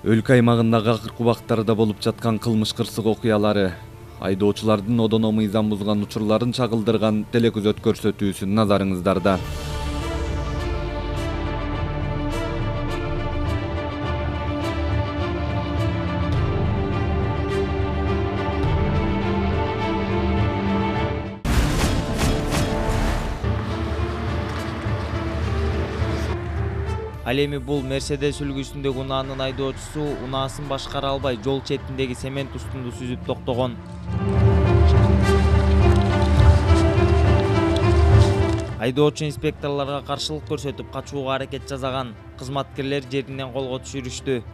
Өлкө аймагындагы акыркы убактарда болуп жаткан кылмыш кырсык окуялары, айдоочулардын одоно мыйзам бузган учурларын чагылдырган телекөзөт көрсөтүүсү назарыңыздарда. Ал эми бул Мерседес үлгүсүндөгү унаанын айдоочусу унаасын башкара албай жол четиндеги цемент устунду сүзүп токтогон. Айдоочу инспекторлорго каршылык көрсөтүп качууга аракет жасаган. Кызматкерлер жеринен колго түшүрүштү.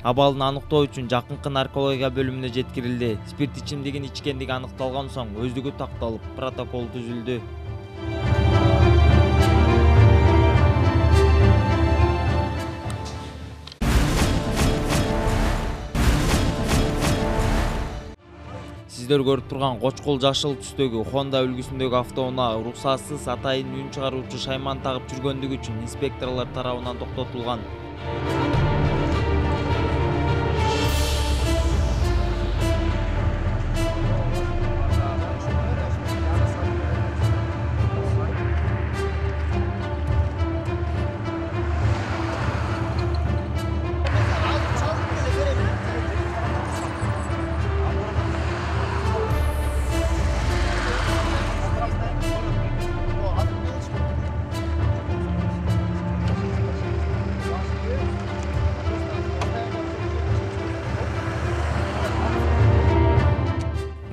Абалын аныктоо үчүн жакынкы наркология бөлүмүнө жеткирилди. Спирт ичимдигин ичкендиги аныкталган соң өздүгү такталып, протокол түзүлдү. Сиздер көрүп турган кочкол жашыл түстөгү Honda үлгүсүндөгү автоунаа уруксатсыз атайын үн чыгаруучу шайман тагып жүргөндүгү үчүн инспекторлор тарабынан токтотулган.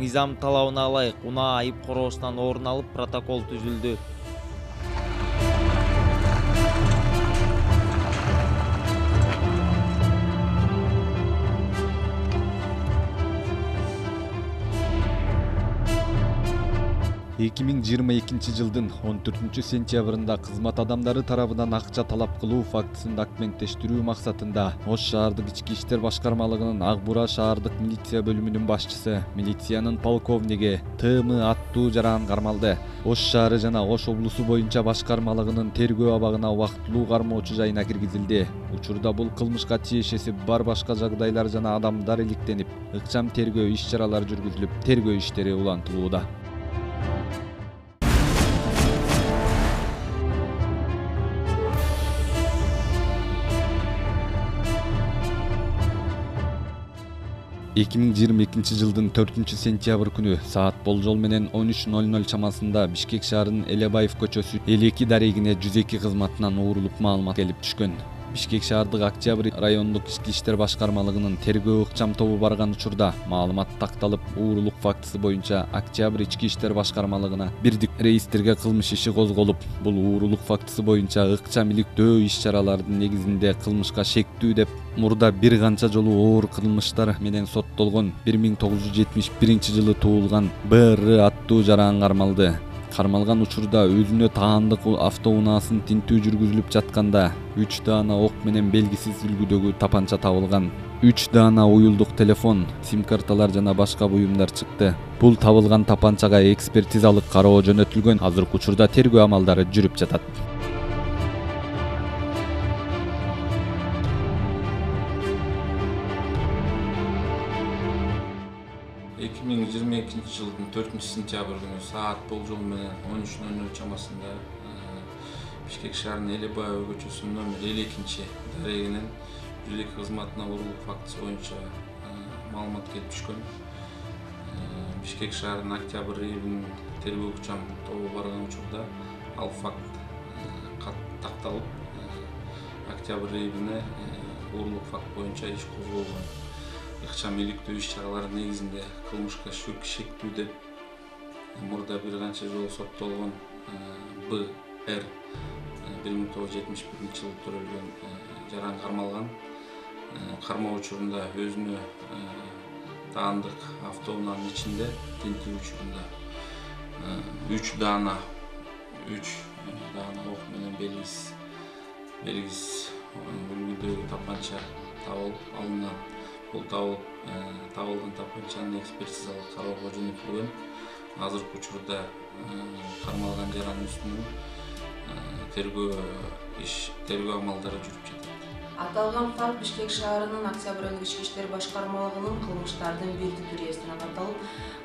Мыйзам талабына ылайык унаа айып короосунан орун алып, протокол түзүлдү. Эки миң жыйырма экинчи жылдын 14-сентябрында кызмат адамдары тарабынан акча талап кылуу фактысын документтештирүү максатында Ош шаардык ички иштер башкармалыгынын Ак Бура шаардык милиция бөлүмүнүн башчысы, милициянын полковниги Т.М. аттуу жаран кармалды. Ош шаары жана Ош облусу боюнча башкармалыгынын тергөө абагына убактылуу кармоочу жайына киргизилди. Учурда бул кылмышка тиешеси бар башка жагдайлар жана адамдар иликтенип, ыкчам тергөө иш-чаралары жүргүзүлүп, тергөө иштери улантылууда. Эки миң жыйырма экинчи жылдын 4-сентябрь күнү саат болжол менен 13:00 чамасында Бишкек шаарынын Элебаев көчөсү 52 дарегине 102 кызматынан уурулуп маалымат келип түшкөн. Бишкек шаардык Октябрь райондук ички иштер башкармалыгынын тергөө ыкчам тобу барган учурда маалымат такталып, уурулук фактысы боюнча Октябрь ички иштер башкармалыгына бирдик реестрге кылмыш иши козголуп, бул уурулук фактысы боюнча ыкчам иликтөө иш-чаралардын негизинде кылмышка шектүү деп мурда бир канча жолу оор кылмыштар менен соттолгон 1971 жылы туулган Б.Р. аттуу жаран кармалды. Кармалган учурда өзүнө таандык автоунаасын тинтүү жүргүзүлүп жатканда 3 даана ок менен белгисиз үлгүдөгү тапанча табылган. 3 даана уюлдук телефон, сим-карталар жана башка буюмдар чыкты. Бул табылган тапанчага экспертизалык кароо жөнөтүлгөн. Азыркы учурда тергөө амалдары жүрүп жатат. 2022 жылдын 4-сентябрь күнү саат болжол менен 13:00 чамасында Бишкек шаарынын Элебаев көчөсүнүн номер 52 дарегинен 102 кызматына уурулук фактысы боюнча маалымат келип түшкөн. Бишкек шаарынын Октябрь районунун тергөө ыкчам тобу барган учурда ал факт такталып, Октябрь районуна уурулук факт боюнча иш козголгон. Ыкчам иликтөө иш-чаралары негизинде кылмышка шектүү деп мурда бир канча жолу соттолгон Б.Р. 1971 жылы төрөлгөн жаран кармалган. Кармоо учурунда өзүнө таандык автоунаанын ичинде тинтүү учурунда 3 даана 3 дагы ок менен белгисиз үлгүдөгү тапанча алынган. Бул табылган тапанчанын экспертизалык кароого жөнөтүлгөн. Азыркы учурда кармалган жаранын үстүнөн тергөө амалдары жүрүп жатат. Аталган факт Бишкек шаарынын Октябрь айылдык ички иштер башкармалыгынын кылмыштардын бирдик түресине катталып,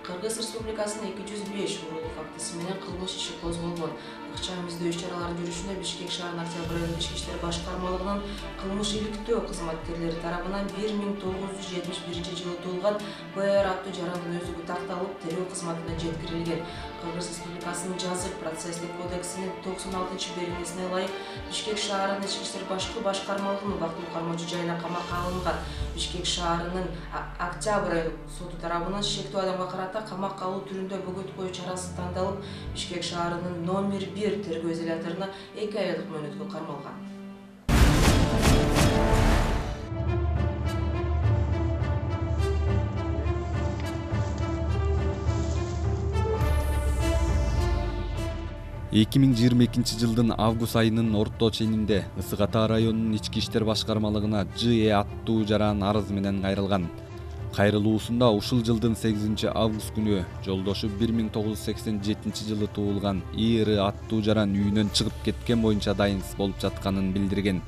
Кыргыз Республикасынын 205 урулуу фактысы менен кылмыш иши козголгон. Ыкчам издөө иш-чаралары жүрүшүндө Бишкек шаарынын Октябрь айылдык ички иштер башкармалыгынын кылмыш иликтөө кызматкерлери тарабынан 1971-жылы туулган БР аттуу жарандын өзүгү такталып, тергөө кызматына жеткирилген. Кыргыз Республикасынын жазык процесстик кодексинин 96-беренесине ылайык Бишкек шаарынын ички иштер башкармалыгынын убактылуу кармоочу жайына камакка алынган. Бишкек шаарынын Октябрь айылдык соту тарабынан шектүү адамга карата камакка алуу түрүндө бөгөт коюу чарасы тандалып, Бишкек шаарынын номер 1 тергөө изоляторуна 2 айлык мөөнөткө кармалган. Эки миң жыйырма экинчи жылдын август айынын орто ченинде Ысык Ата районунун ички иштер башкармалыгына ЖЭ аттуу жаран арыз менен кайрылган. Кайрылуусунда ушул жылдын 8-август күнү жолдошу 1987 жылы туулган ИР аттуу жаран үйүнөн чыгып кеткен боюнча дайынсыз болуп жатканын билдирген.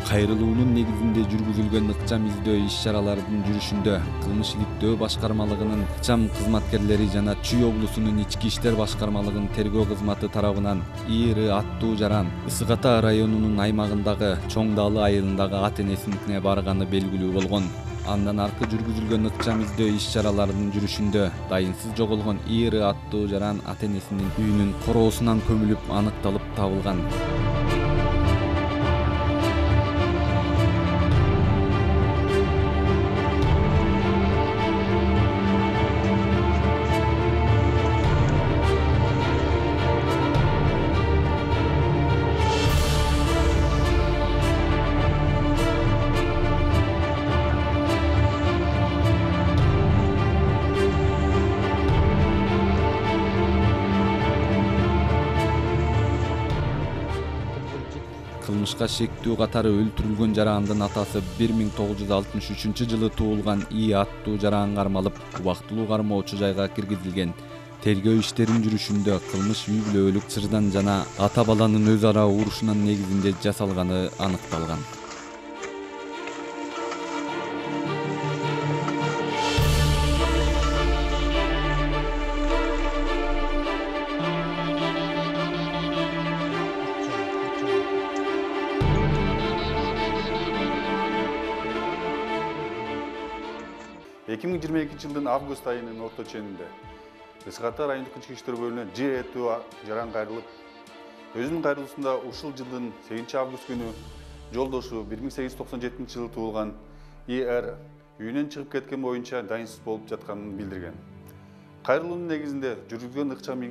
Кайрылуунун негизинде жүргүзүлгөн ыкчам издөө иш-чараларынын жүрүшүндө кылмыш иликтөө башкармалыгынын ыкчам кызматкерлери жана Чүй облусунун ички иштер башкармалыгынын тергөө кызматы тарабынан ИР аттуу жаран Ысык Ата районунун аймагындагы Чоң Даалы айылындагы ата энесиникине барганы белгилүү болгон. Андан аркы жүргүзүлгөн ыкчам издөө иш-чараларынын жүрүшүндө дайынсыз жоголгон ИР аттуу жаран ата энесинин үйүнүн короосунан көмүлүп аныкталып табылган. Кылмышка шектүү катары өлтүрүлгөн жарандын атасы 1963 жылы туулган И аттуу жаран кармалып, убактылуу кармоочу жайга киргизилген. Тергөө иштеринин жүрүшүндө кылмыш үй бүлөлүк чырдан жана ата баланын өз ара урушунун негизинде жасалганы аныкталган. Эки миң жыйырма экинчи жылдын август айынын орто ченинде Ысык Ата райондук ички иштер бөлүмүнө ЖЭ аттуу жаран кайрылып, өзүнүн кайрылуусунда ушул жылдын 8-август күнү жолдошу 1897 жылы туулган ИР үйүнөн чыгып кеткен боюнча дайынсыз болуп жатканын билдирген. Кайрылуунун негизинде жүргүзгөн ыкчам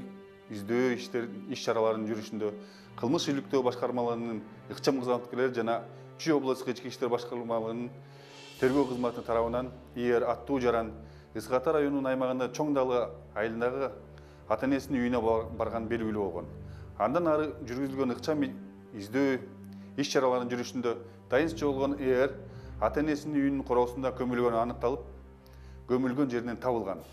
издөө иш-чараларынын жүрүшүндө кылмыш иликтөө башкармалыгынын ыкчам кызматкерлери жана Чүй облустук ички иштер башкармалыгынын тергөө кызматы тарабынан ИР аттуу жаран Ысык Ата районунун аймагында Чоң Даалы айылындагы ата энесинин үйүнө барган белгилүү болгон. Андан ары жүргүзүлгөн ыкчам издөө иш-чараларынын жүрүшүндө дайынсыз жоголгон ИР ата энесинин үйүнүн короосунда көмүлгөнү аныкталып, көмүлгөн жеринен табылган.